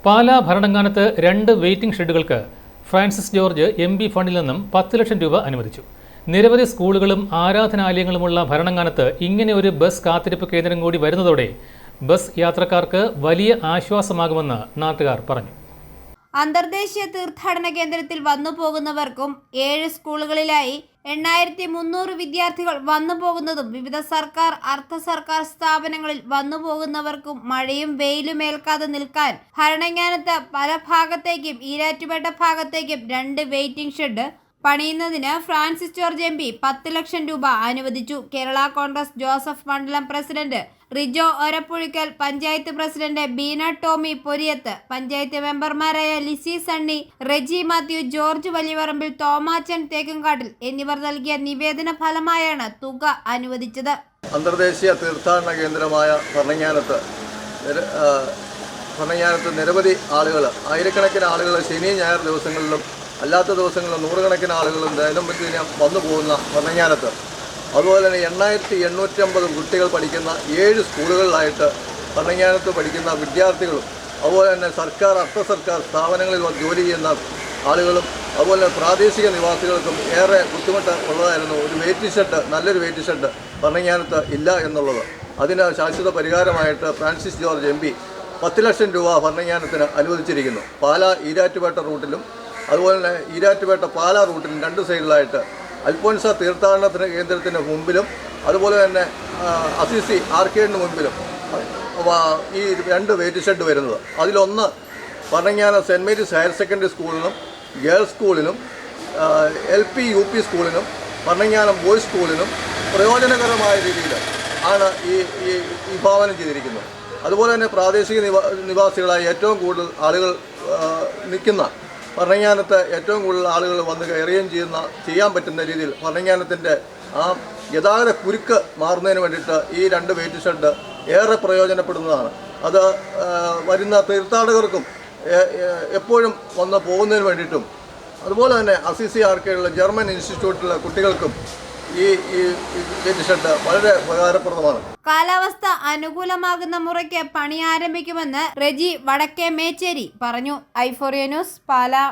പാലാ ഭരണങ്ങാനത്ത് 2 വെയിറ്റിംഗ് ഷെഡുകൾക്ക് ഫ്രാൻസിസ് ജോർജ് MP ഫണ്ടിൽ നിന്നും 10 ലക്ഷം രൂപ അനുവദിച്ചു. നിരവധി സ്കൂളുകളും ആരാധനാലയങ്ങളുമുള്ള ഭരണങ്ങാനത്ത് ഇങ്ങനെ ഒരു ബസ് കാത്തിരിപ്പ് കേന്ദ്രം കൂടി വരുന്നതോടെ ബസ് യാത്രക്കാർക്ക് വലിയ ആശ്വാസമാകുമെന്ന് നാട്ടുകാർ പറഞ്ഞു. അന്തർദേശീയ തീർത്ഥാടന കേന്ദ്രത്തിൽ വന്നു പോകുന്നവർക്കും 7 സ്കൂളുകളിലായി 8300 വിദ്യാർത്ഥികൾ വന്നു പോകുന്നതും വിവിധ സർക്കാർ അർദ്ധ സർക്കാർ സ്ഥാപനങ്ങളിൽ വന്നു പോകുന്നവർക്കും മഴയും വെയിലും ഏൽക്കാതെ നിൽക്കാൻ ഭരണങ്ങാനത്ത് പല ഭാഗത്തേക്കും ഈരാറ്റുപേട്ട ഭാഗത്തേക്കും 2 വെയിറ്റിംഗ് ഷെഡ് പണിയുന്നതിന് ഫ്രാൻസിസ് ജോർജ് MP 10 ലക്ഷം രൂപ അനുവദിച്ചു. കേരള കോൺഗ്രസ് ജോസഫ് മണ്ഡലം പ്രസിഡന്റ് റിജോ ഒരപ്പുഴിക്കൽ, പഞ്ചായത്ത് പ്രസിഡന്റ് ബീന ടോമി പൊരിയത്ത്, പഞ്ചായത്ത് മെമ്പർമാരായ ലിസി സണ്ണി, റെജി മാത്യു, ജോർജ് വലിയപറമ്പിൽ, തോമാച്ചൻ തേക്കുംകാട്ടിൽ എന്നിവർ നൽകിയ നിവേദന ഫലമായാണ് തുക അനുവദിച്ചത്. അന്തർദേശീയ തീർത്ഥാടന കേന്ദ്രമായ ഭരണങ്ങാനത്ത് നിരവധി ആളുകൾ, ആയിരക്കണക്കിന് ആളുകൾ ശനി ഞായർ ദിവസങ്ങളിലും അല്ലാത്ത ദിവസങ്ങളിൽ നൂറുകണക്കിന് ആളുകളും ദൈനംദിനം വന്നു പോകുന്ന ഭരണങ്ങാനത്ത്, അതുപോലെ തന്നെ 8850 കുട്ടികൾ പഠിക്കുന്ന 7 സ്കൂളുകളിലായിട്ട് ഭരണങ്ങാനത്ത് പഠിക്കുന്ന വിദ്യാർത്ഥികളും, അതുപോലെ തന്നെ സർക്കാർ അർദ്ധ സർക്കാർ സ്ഥാപനങ്ങളിൽ ജോലി ചെയ്യുന്ന ആളുകളും, അതുപോലെ പ്രാദേശിക നിവാസികൾക്കും ഏറെ ബുദ്ധിമുട്ട് ഉള്ളതായിരുന്നു. ഒരു വെയിറ്റിംഗ് ഷെഡ്, നല്ലൊരു വെയിറ്റിംഗ് ഷെഡ് ഭരണങ്ങാനത്ത് ഇല്ല എന്നുള്ളത്. അതിന് ശാശ്വത പരിഹാരമായിട്ട് ഫ്രാൻസിസ് ജോർജ് MP 10 ലക്ഷം രൂപ ഭരണങ്ങാനത്തിന് അനുവദിച്ചിരിക്കുന്നു. പാലാ ഈരാറ്റുപേട്ട റൂട്ടിലും അതുപോലെ തന്നെ ഈരാറ്റുപേട്ട പാലാ റൂട്ടിലും 2 സൈഡിലായിട്ട് അൽഫോൻസ തീർത്ഥാടന കേന്ദ്രത്തിന് മുമ്പിലും അതുപോലെ തന്നെ അസിസി ആർക്കേഡിന് മുമ്പിലും ഈ 2 വെയിറ്റിംഗ് ഷെഡ് വരുന്നത്. അതിലൊന്ന് Bharananganam saint Mary's higher secondary സ്കൂളിനും ഗേൾസ് സ്കൂളിനും LP UP സ്കൂളിനും ഭരണങ്ങാനം ബോയ്സ് സ്കൂളിനും പ്രയോജനകരമായ രീതിയിൽ ആണ് ഈ വിഭാവനം ചെയ്തിരിക്കുന്നത്. അതുപോലെ തന്നെ പ്രാദേശിക നിവാസികളായി ഏറ്റവും കൂടുതൽ ആളുകൾ നിൽക്കുന്ന ഭരണങ്ങാനത്ത് ഏറ്റവും കൂടുതൽ ആളുകൾ വന്ന് കയറുകയും ചെയ്യാൻ പറ്റുന്ന രീതിയിൽ ഭരണങ്ങാനത്തിൻ്റെ ആ ഗതാഗത കുരുക്ക് മാറുന്നതിന് വേണ്ടിയിട്ട് ഈ 2 വെയിറ്റിംഗ് ഷെഡ് ഏറെ പ്രയോജനപ്പെടുന്നതാണ്. അത് വരുന്ന തീർത്ഥാടകർക്കും എപ്പോഴും വന്ന് പോകുന്നതിന് വേണ്ടിയിട്ടും അതുപോലെ തന്നെ അസിസി ആർക്കേഡിലെ ജർമ്മൻ ഇൻസ്റ്റിറ്റ്യൂട്ടിലെ കുട്ടികൾക്കും ഈ വെയിറ്റിംഗ് ഷെഡ് വളരെ ഉപകാരപ്രദമാണ്. കാലാവസ്ഥ അനുകൂലമാകുന്ന മുറയ്ക്ക് പണി ആരംഭിക്കുമെന്ന് റെജി വടക്കേ മേച്ചേരി പറഞ്ഞു. i4A news, Pala.